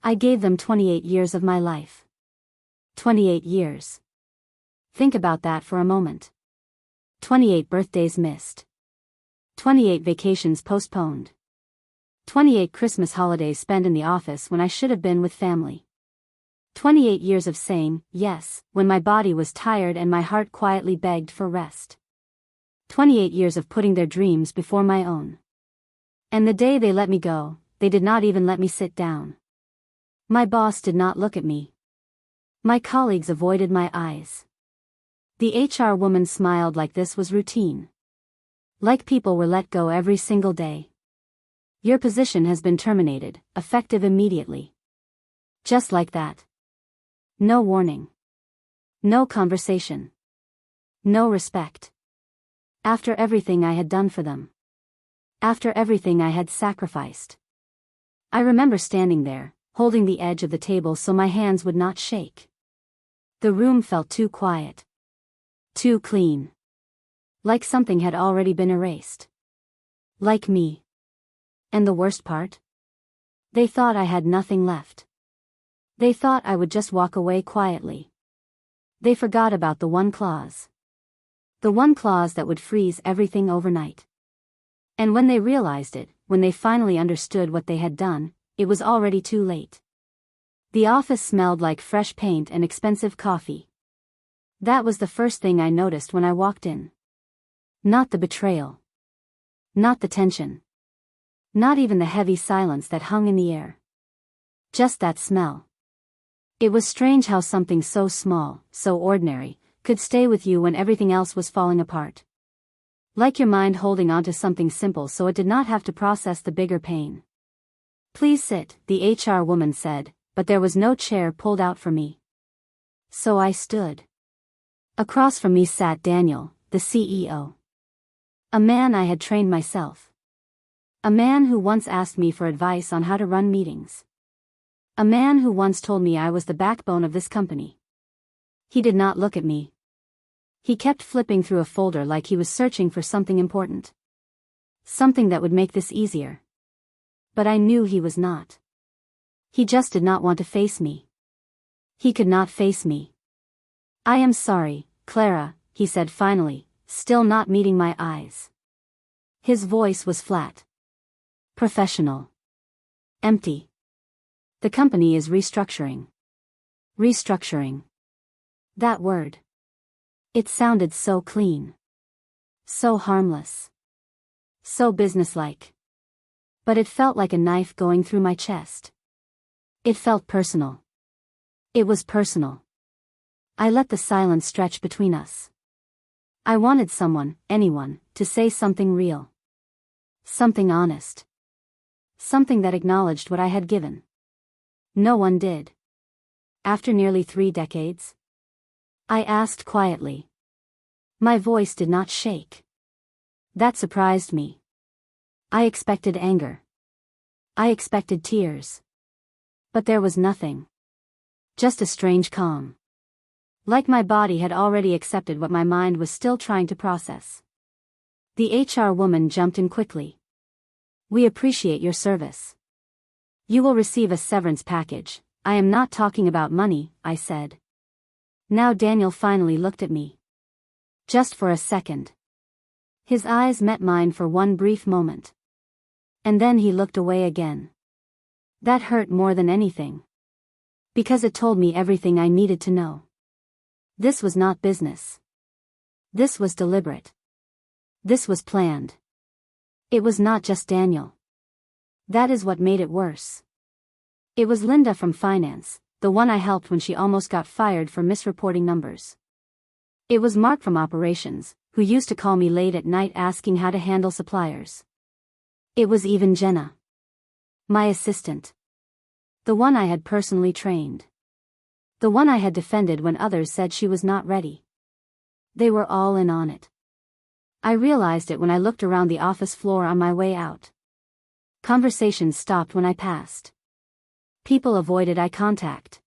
I gave them 28 years of my life. 28 years. Think about that for a moment. 28 birthdays missed. 28 vacations postponed. 28 Christmas holidays spent in the office when I should have been with family. 28 years of saying yes when my body was tired and my heart quietly begged for rest. 28 years of putting their dreams before my own. And the day they let me go, they did not even let me sit down. My boss did not look at me. My colleagues avoided my eyes. The HR woman smiled like this was routine. Like people were let go every single day. Your position has been terminated, effective immediately. Just like that. No warning. No conversation. No respect. After everything I had done for them. After everything I had sacrificed. I remember standing there, holding the edge of the table so my hands would not shake. The room felt too quiet. Too clean. Like something had already been erased. Like me. And the worst part? They thought I had nothing left. They thought I would just walk away quietly. They forgot about the one clause. The one clause that would freeze everything overnight. And when they realized it, when they finally understood what they had done, it was already too late. The office smelled like fresh paint and expensive coffee. That was the first thing I noticed when I walked in. Not the betrayal. Not the tension. Not even the heavy silence that hung in the air. Just that smell. It was strange how something so small, so ordinary, could stay with you when everything else was falling apart. Like your mind holding onto something simple so it did not have to process the bigger pain. Please sit, the HR woman said, but there was no chair pulled out for me. So I stood. Across from me sat Daniel, the CEO. A man I had trained myself. A man who once asked me for advice on how to run meetings. A man who once told me I was the backbone of this company. He did not look at me. He kept flipping through a folder like he was searching for something important. Something that would make this easier. But I knew he was not. He just did not want to face me. He could not face me. I am sorry, Clara, he said finally, still not meeting my eyes. His voice was flat. Professional. Empty. The company is restructuring. Restructuring. That word. It sounded so clean. So harmless. So businesslike. But it felt like a knife going through my chest. It felt personal. It was personal. I let the silence stretch between us. I wanted someone, anyone, to say something real. Something honest. Something that acknowledged what I had given. No one did. After nearly 3 decades? I asked quietly. My voice did not shake. That surprised me. I expected anger. I expected tears. But there was nothing. Just a strange calm. Like my body had already accepted what my mind was still trying to process. The HR woman jumped in quickly. We appreciate your service. You will receive a severance package. I am not talking about money, I said. Now Daniel finally looked at me. Just for a second. His eyes met mine for one brief moment. And then he looked away again. That hurt more than anything. Because it told me everything I needed to know. This was not business. This was deliberate. This was planned. It was not just Daniel. That is what made it worse. It was Linda from finance, the one I helped when she almost got fired for misreporting numbers. It was Mark from operations, who used to call me late at night asking how to handle suppliers. It was even Jenna. My assistant. The one I had personally trained. The one I had defended when others said she was not ready. They were all in on it. I realized it when I looked around the office floor on my way out. Conversations stopped when I passed. People avoided eye contact.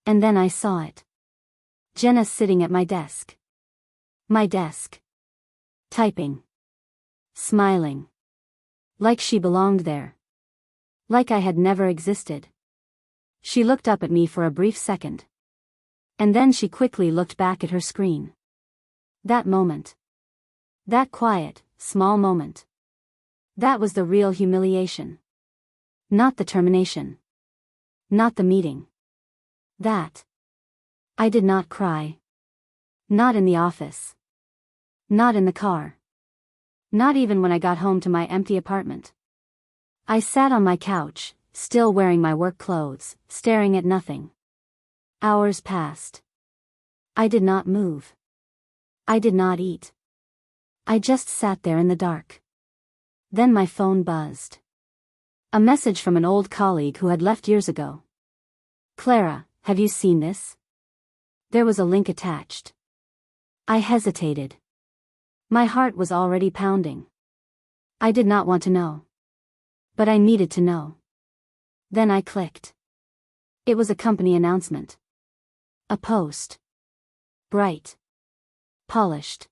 And then I saw it. Jenna sitting at my desk. My desk. Typing. Smiling. Like she belonged there. Like I had never existed. She looked up at me for a brief second. And then she quickly looked back at her screen. That moment. That quiet, small moment. That was the real humiliation. Not the termination. Not the meeting. That. I did not cry. Not in the office. Not in the car. Not even when I got home to my empty apartment. I sat on my couch, still wearing my work clothes, staring at nothing. Hours passed. I did not move. I did not eat. I just sat there in the dark. Then my phone buzzed. A message from an old colleague who had left years ago. "Clara, have you seen this?" There was a link attached. I hesitated. My heart was already pounding. I did not want to know. But I needed to know. Then I clicked. It was a company announcement. A post. Bright. Polished.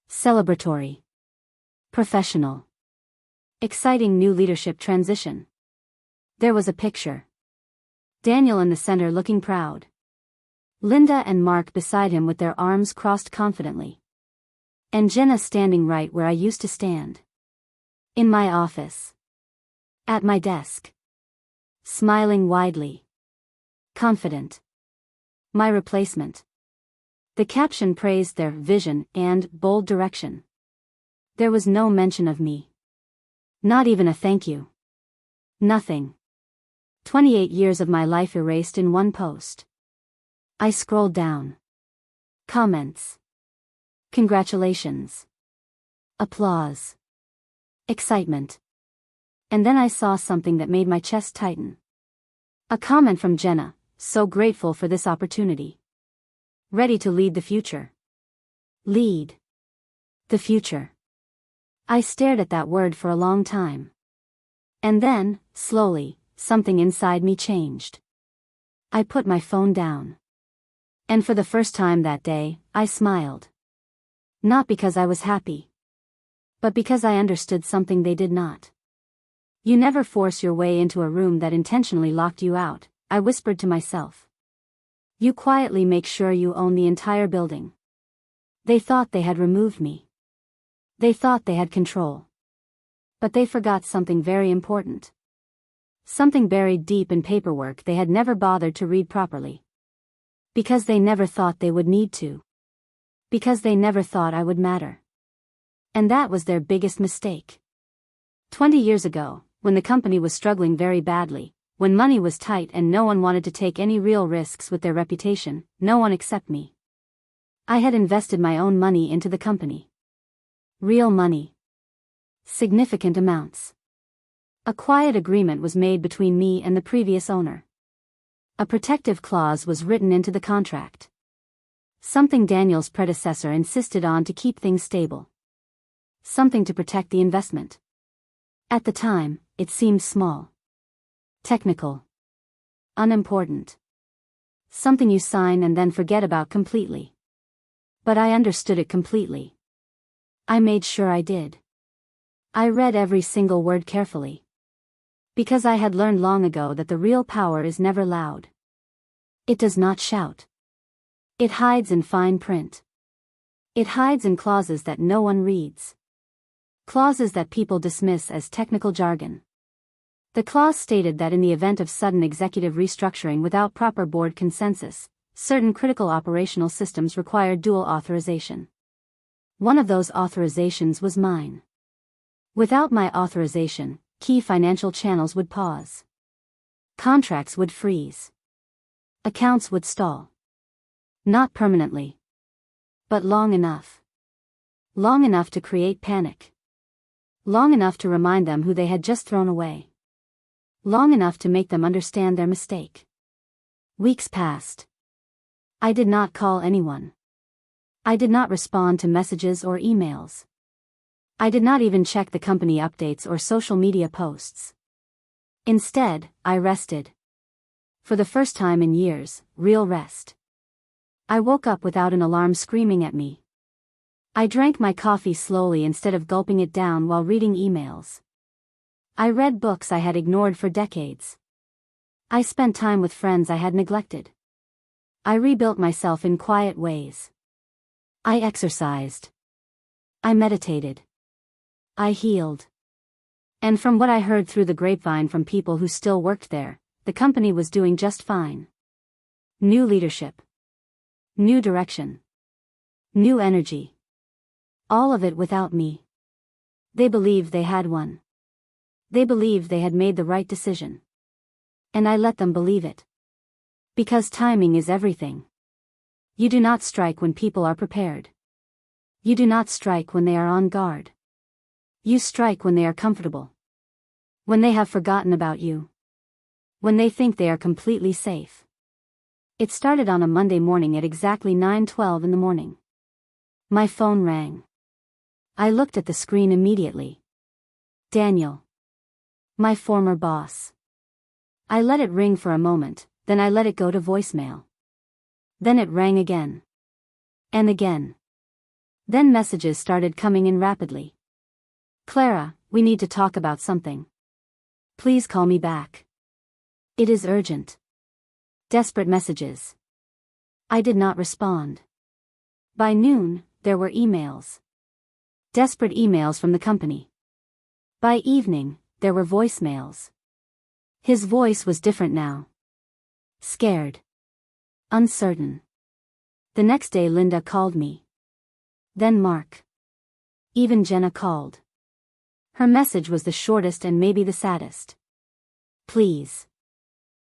Celebratory. Professional. Exciting new leadership transition. There was a picture. Daniel in the center looking proud. Linda and Mark beside him with their arms crossed confidently. And Jenna standing right where I used to stand. In my office. At my desk. Smiling widely. Confident. My replacement. The caption praised their vision and bold direction. There was no mention of me. Not even a thank you. Nothing. 28 years of my life erased in one post. I scrolled down. Comments. Congratulations. Applause. Excitement. And then I saw something that made my chest tighten. A comment from Jenna, so grateful for this opportunity. Ready to lead the future. Lead. The future. I stared at that word for a long time. And then, slowly, something inside me changed. I put my phone down. And for the first time that day, I smiled. Not because I was happy. But because I understood something they did not. You never force your way into a room that intentionally locked you out, I whispered to myself. You quietly make sure you own the entire building. They thought they had removed me. They thought they had control. But they forgot something very important. Something buried deep in paperwork they had never bothered to read properly. Because they never thought they would need to. Because they never thought I would matter. And that was their biggest mistake. 20 years ago, when the company was struggling very badly, when money was tight and no one wanted to take any real risks with their reputation, no one except me. I had invested my own money into the company. Real money. Significant amounts. A quiet agreement was made between me and the previous owner. A protective clause was written into the contract. Something Daniel's predecessor insisted on to keep things stable. Something to protect the investment. At the time, it seemed small. Technical. Unimportant. Something you sign and then forget about completely. But I understood it completely. I made sure I did. I read every single word carefully. Because I had learned long ago that the real power is never loud. It does not shout. It hides in fine print. It hides in clauses that no one reads. Clauses that people dismiss as technical jargon. The clause stated that in the event of sudden executive restructuring without proper board consensus, certain critical operational systems required dual authorization. One of those authorizations was mine. Without my authorization, key financial channels would pause. Contracts would freeze. Accounts would stall. Not permanently. But long enough. Long enough to create panic. Long enough to remind them who they had just thrown away. Long enough to make them understand their mistake. Weeks passed. I did not call anyone. I did not respond to messages or emails. I did not even check the company updates or social media posts. Instead, I rested. For the first time in years, real rest. I woke up without an alarm screaming at me. I drank my coffee slowly instead of gulping it down while reading emails. I read books I had ignored for decades. I spent time with friends I had neglected. I rebuilt myself in quiet ways. I exercised. I meditated. I healed. And from what I heard through the grapevine from people who still worked there, the company was doing just fine. New leadership. New direction. New energy. All of it without me. They believed they had won. They believed they had made the right decision. And I let them believe it. Because timing is everything. You do not strike when people are prepared. You do not strike when they are on guard. You strike when they are comfortable. When they have forgotten about you. When they think they are completely safe. It started on a Monday morning at exactly 9:12 in the morning. My phone rang. I looked at the screen immediately. Daniel. My former boss. I let it ring for a moment, then I let it go to voicemail. Then it rang again. And again. Then messages started coming in rapidly. Clara, we need to talk about something. Please call me back. It is urgent. Desperate messages. I did not respond. By noon, there were emails. Desperate emails from the company. By evening, there were voicemails. His voice was different now. Scared. Uncertain. The next day Linda called me. Then Mark. Even Jenna called. Her message was the shortest and maybe the saddest. Please.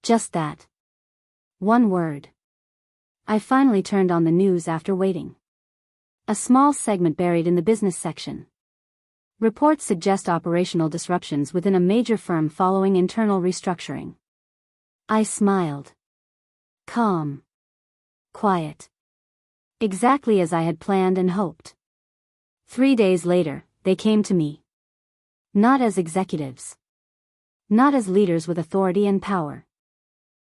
Just that. One word. I finally turned on the news after waiting. A small segment buried in the business section. Reports suggest operational disruptions within a major firm following internal restructuring. I smiled. Calm. Quiet. Exactly as I had planned and hoped. 3 days later, they came to me. Not as executives. Not as leaders with authority and power.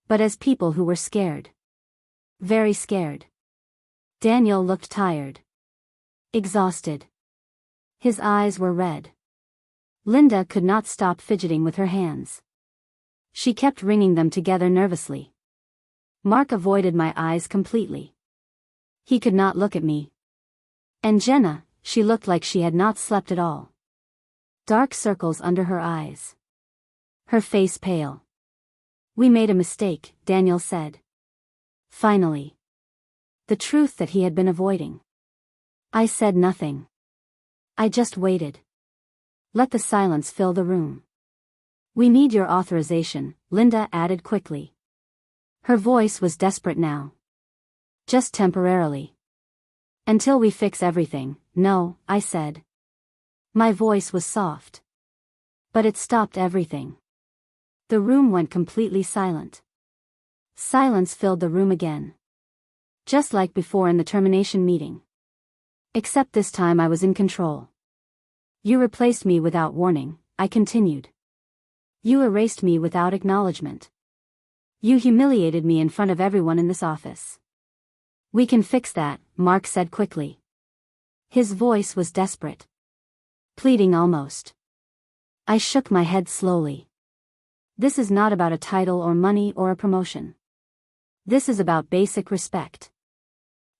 But as people who were scared. Very scared. Daniel looked tired. Exhausted. His eyes were red. Linda could not stop fidgeting with her hands. She kept wringing them together nervously. Mark avoided my eyes completely. He could not look at me. And Jenna, she looked like she had not slept at all. Dark circles under her eyes. Her face pale. We made a mistake, Daniel said. Finally. The truth that he had been avoiding. I said nothing. I just waited. Let the silence fill the room. We need your authorization, Linda added quickly. Her voice was desperate now. Just temporarily. Until we fix everything, no, I said. My voice was soft. But it stopped everything. The room went completely silent. Silence filled the room again. Just like before in the termination meeting. Except this time I was in control. You replaced me without warning, I continued. You erased me without acknowledgement. You humiliated me in front of everyone in this office. We can fix that, Mark said quickly. His voice was desperate. Pleading almost. I shook my head slowly. This is not about a title or money or a promotion. This is about basic respect.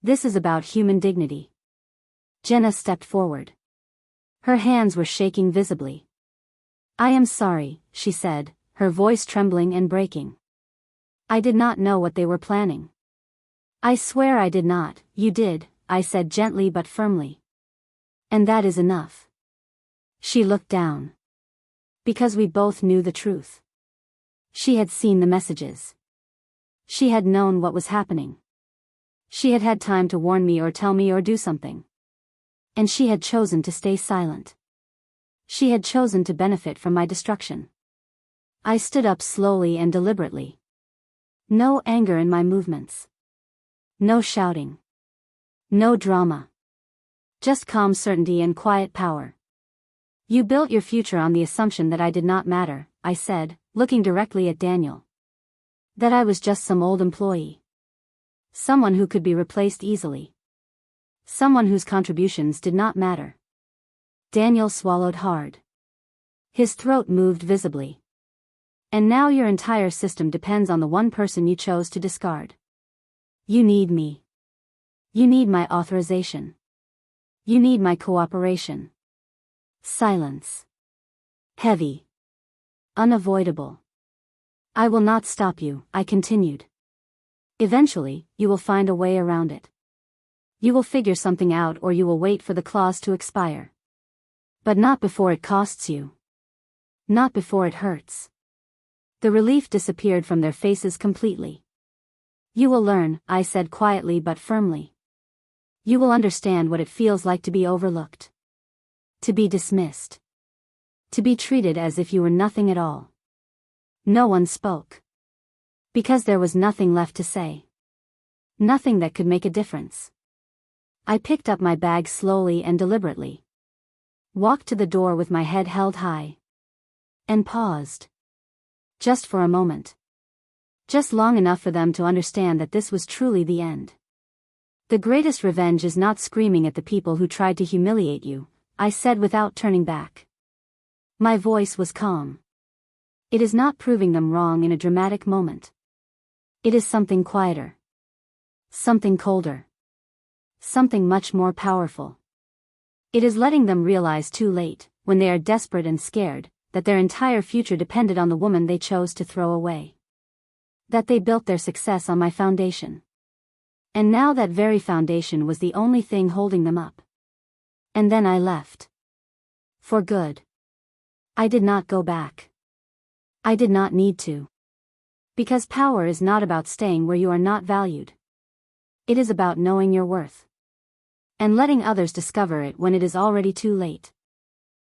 This is about human dignity. Jenna stepped forward. Her hands were shaking visibly. I am sorry, she said, her voice trembling and breaking. I did not know what they were planning. I swear I did not, you did, I said gently but firmly. And that is enough. She looked down. Because we both knew the truth. She had seen the messages. She had known what was happening. She had had time to warn me or tell me or do something. And she had chosen to stay silent. She had chosen to benefit from my destruction. I stood up slowly and deliberately. No anger in my movements. No shouting. No drama. Just calm certainty and quiet power. You built your future on the assumption that I did not matter, I said, looking directly at Daniel. That I was just some old employee. Someone who could be replaced easily. Someone whose contributions did not matter. Daniel swallowed hard. His throat moved visibly. And now your entire system depends on the one person you chose to discard. You need me. You need my authorization. You need my cooperation. Silence. Heavy. Unavoidable. I will not stop you, I continued. Eventually, you will find a way around it. You will figure something out, or you will wait for the clause to expire. But not before it costs you. Not before it hurts. The relief disappeared from their faces completely. You will learn, I said quietly but firmly. You will understand what it feels like to be overlooked. To be dismissed. To be treated as if you were nothing at all. No one spoke. Because there was nothing left to say. Nothing that could make a difference. I picked up my bag slowly and deliberately. Walked to the door with my head held high. And paused. Just for a moment. Just long enough for them to understand that this was truly the end. The greatest revenge is not screaming at the people who tried to humiliate you, I said without turning back. My voice was calm. It is not proving them wrong in a dramatic moment. It is something quieter. Something colder. Something much more powerful. It is letting them realize too late, when they are desperate and scared, that their entire future depended on the woman they chose to throw away. That they built their success on my foundation. And now that very foundation was the only thing holding them up. And then I left. For good. I did not go back. I did not need to. Because power is not about staying where you are not valued. It is about knowing your worth. And letting others discover it when it is already too late.